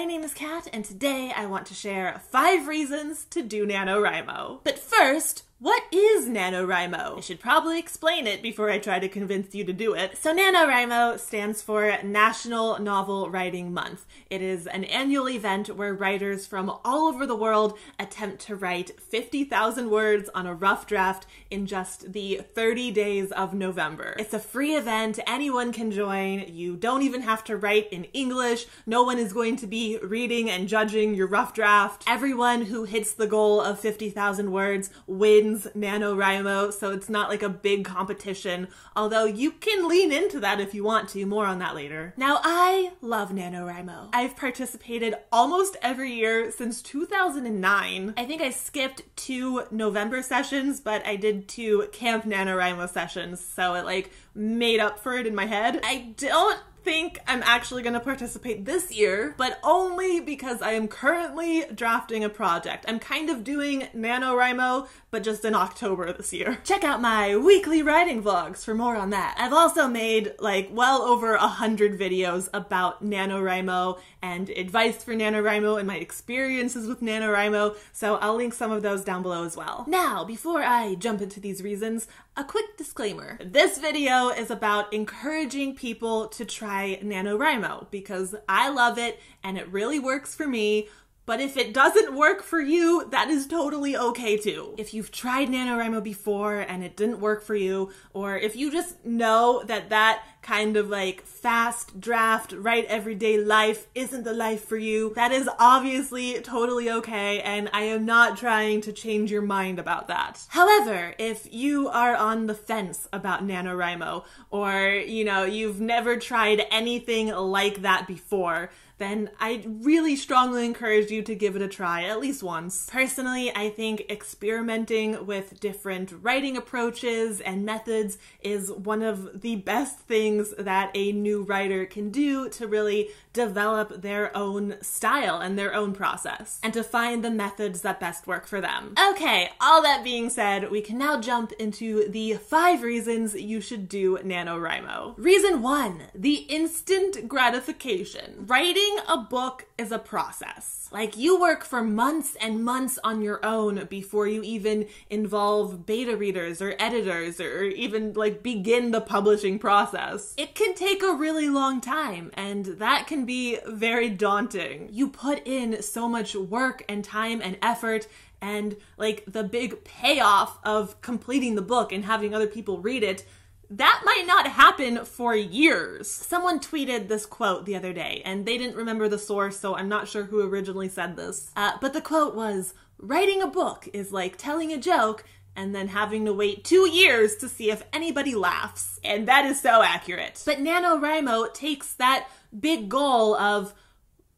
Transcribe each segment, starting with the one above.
my name is Kat, and today I want to share 5 reasons to do NaNoWriMo. But first, what is NaNoWriMo? I should probably explain it before I try to convince you to do it. So NaNoWriMo stands for National Novel Writing Month. It is an annual event where writers from all over the world attempt to write 50,000 words on a rough draft in just the 30 days of November. It's a free event, anyone can join, you don't even have to write in English, no one is going to be reading and judging your rough draft. Everyone who hits the goal of 50,000 words wins NaNoWriMo, so it's not like a big competition, although you can lean into that if you want to. More on that later. Now, I love NaNoWriMo. I've participated almost every year since 2009. I think I skipped 2 November sessions, but I did 2 Camp NaNoWriMo sessions, so it like made up for it in my head. I don't think I'm actually going to participate this year, but only because I am currently drafting a project. I'm kind of doing NaNoWriMo, but just in October this year. Check out my weekly writing vlogs for more on that. I've also made like well over 100 videos about NaNoWriMo and advice for NaNoWriMo and my experiences with NaNoWriMo, so I'll link some of those down below as well. Now, before I jump into these reasons, a quick disclaimer. This video is about encouraging people to try NaNoWriMo because I love it and it really works for me. But if it doesn't work for you, that is totally okay too. If you've tried NaNoWriMo before and it didn't work for you, or if you just know that that kind of like fast draft, write everyday life isn't the life for you, that is obviously totally okay, and I am not trying to change your mind about that. However, if you are on the fence about NaNoWriMo, or you know, you've never tried anything like that before, then I really strongly encourage you to give it a try at least once. Personally, I think experimenting with different writing approaches and methods is one of the best things that a new writer can do to really develop their own style and their own process, and to find the methods that best work for them. Okay, all that being said, we can now jump into the 5 reasons you should do NaNoWriMo. Reason 1, the instant gratification. Writing a book is a process. Like, you work for months and months on your own before you even involve beta readers or editors or even like begin the publishing process. It can take a really long time, and that can be very daunting. You put in so much work and time and effort, and like the big payoff of completing the book and having other people read it, that might not happen for years. Someone tweeted this quote the other day, and they didn't remember the source, so I'm not sure who originally said this. But the quote was, "Writing a book is like telling a joke and then having to wait 2 years to see if anybody laughs." And that is so accurate. But NaNoWriMo takes that big goal of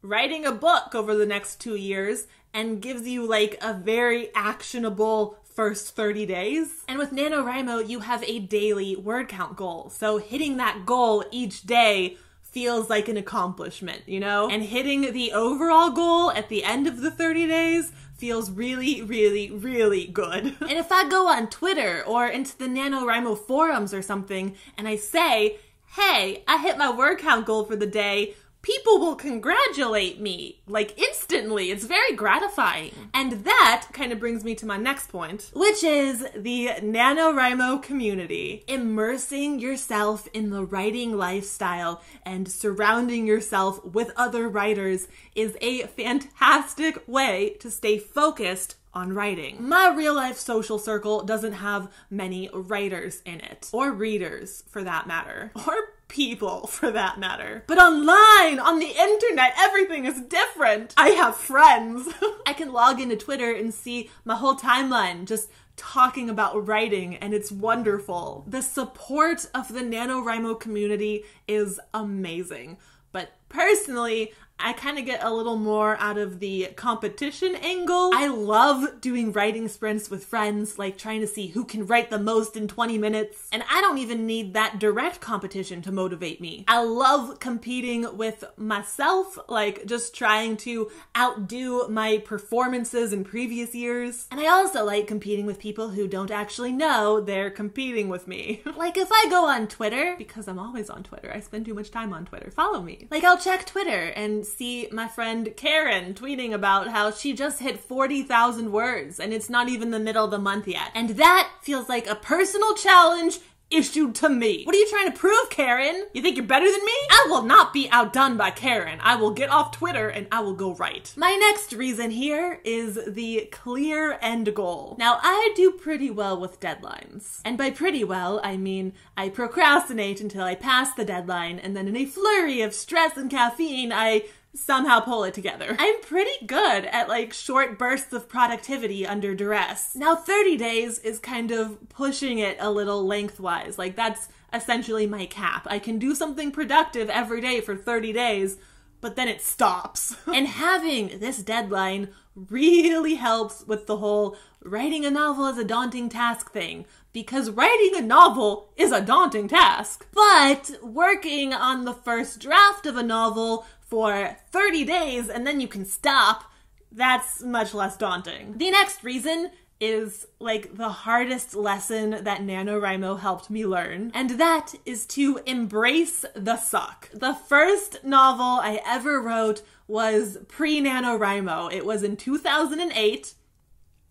writing a book over the next 2 years and gives you like a very actionable first 30 days. And with NaNoWriMo, you have a daily word count goal. So hitting that goal each day feels like an accomplishment, you know? And hitting the overall goal at the end of the 30 days feels really, really, really good. And if I go on Twitter or into the NaNoWriMo forums or something and I say, "Hey, I hit my word count goal for the day," people will congratulate me, like instantly. It's very gratifying. And that kind of brings me to my next point, which is the NaNoWriMo community. Immersing yourself in the writing lifestyle and surrounding yourself with other writers is a fantastic way to stay focused on writing. My real life social circle doesn't have many writers in it, or readers for that matter, or people for that matter. But online, on the internet, everything is different. I have friends. I can log into Twitter and see my whole timeline just talking about writing, and it's wonderful. The support of the NaNoWriMo community is amazing. But personally, I kind of get a little more out of the competition angle. I love doing writing sprints with friends, like trying to see who can write the most in 20 minutes. And I don't even need that direct competition to motivate me. I love competing with myself, like just trying to outdo my performances in previous years. And I also like competing with people who don't actually know they're competing with me. Like if I go on Twitter, because I'm always on Twitter, I spend too much time on Twitter, follow me. Like I'll check Twitter and can see my friend Karen tweeting about how she just hit 40,000 words and it's not even the middle of the month yet. And that feels like a personal challenge issued to me. What are you trying to prove, Karen? You think you're better than me? I will not be outdone by Karen. I will get off Twitter and I will go right. My next reason here is the clear end goal. Now, I do pretty well with deadlines. And by pretty well, I mean I procrastinate until I pass the deadline, and then in a flurry of stress and caffeine, I somehow pull it together. I'm pretty good at like short bursts of productivity under duress. Now 30 days is kind of pushing it a little lengthwise. Like that's essentially my cap. I can do something productive every day for 30 days, but then it stops. And having this deadline really helps with the whole writing a novel is a daunting task thing, because writing a novel is a daunting task. But working on the first draft of a novel for 30 days and then you can stop, that's much less daunting. The next reason is like the hardest lesson that NaNoWriMo helped me learn, and that is to embrace the suck. The first novel I ever wrote was pre-NaNoWriMo. It was in 2008,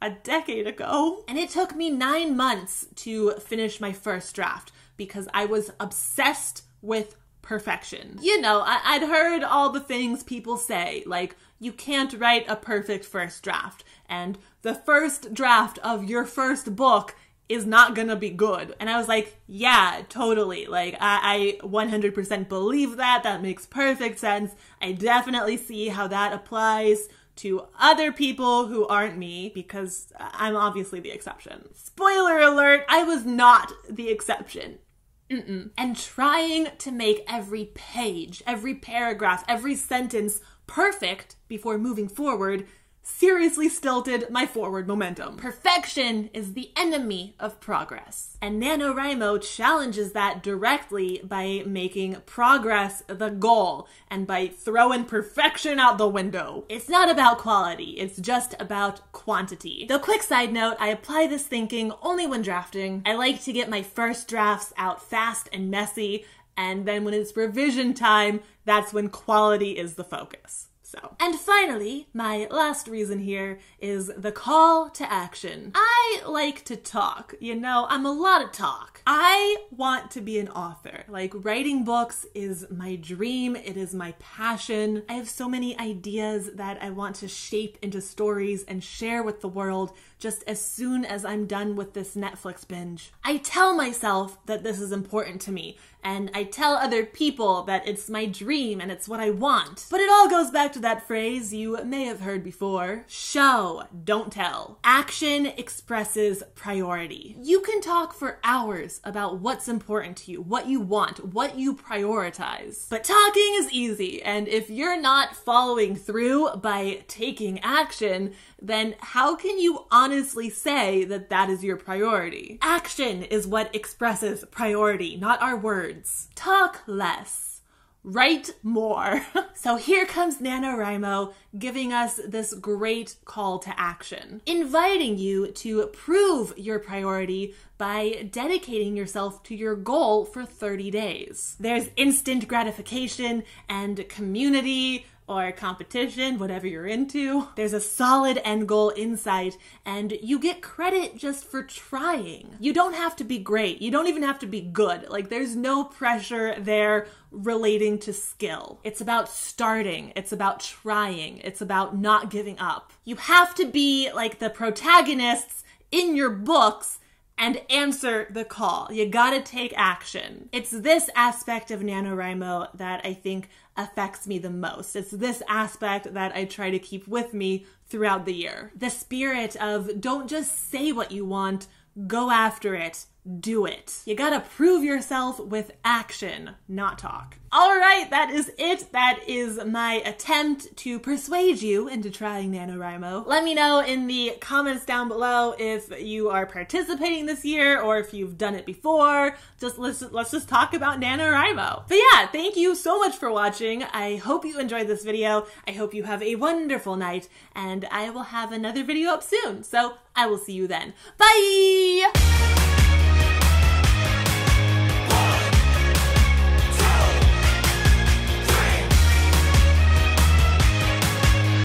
a decade ago, and it took me 9 months to finish my first draft because I was obsessed with perfection. You know, I'd heard all the things people say, like, you can't write a perfect first draft, and the first draft of your first book is not gonna be good. And I was like, yeah, totally. Like, I 100% believe that. That makes perfect sense. I definitely see how that applies to other people who aren't me, because I'm obviously the exception. Spoiler alert, I was not the exception. And trying to make every page, every paragraph, every sentence perfect before moving forward seriously stilted my forward momentum. Perfection is the enemy of progress. And NaNoWriMo challenges that directly by making progress the goal and by throwing perfection out the window. It's not about quality, it's just about quantity. Though quick side note, I apply this thinking only when drafting. I like to get my first drafts out fast and messy, and then when it's revision time, that's when quality is the focus. So. And finally, my last reason here is the call to action. I like to talk, you know, I'm a lot of talk. I want to be an author. Like, writing books is my dream, it is my passion. I have so many ideas that I want to shape into stories and share with the world just as soon as I'm done with this Netflix binge. I tell myself that this is important to me, and I tell other people that it's my dream and it's what I want. But it all goes back to that phrase you may have heard before: show, don't tell. Action expresses priority. You can talk for hours about what's important to you, what you want, what you prioritize. But talking is easy, and if you're not following through by taking action, then how can you honestly say that that is your priority? Action is what expresses priority, not our words. Talk less. Write more. So here comes NaNoWriMo giving us this great call to action, inviting you to prove your priority by dedicating yourself to your goal for 30 days. There's instant gratification and community, or competition, whatever you're into. There's a solid end goal in sight, and you get credit just for trying. You don't have to be great. You don't even have to be good. Like, there's no pressure there relating to skill. It's about starting. It's about trying. It's about not giving up. You have to be like the protagonists in your books and answer the call. You gotta take action. It's this aspect of NaNoWriMo that I think affects me the most. It's this aspect that I try to keep with me throughout the year. The spirit of don't just say what you want, go after it, do it. You gotta prove yourself with action, not talk. All right, that is it. That is my attempt to persuade you into trying NaNoWriMo. Let me know in the comments down below if you are participating this year or if you've done it before. Let's just talk about NaNoWriMo. But yeah, thank you so much for watching. I hope you enjoyed this video. I hope you have a wonderful night, and I will have another video up soon. So I will see you then. Bye!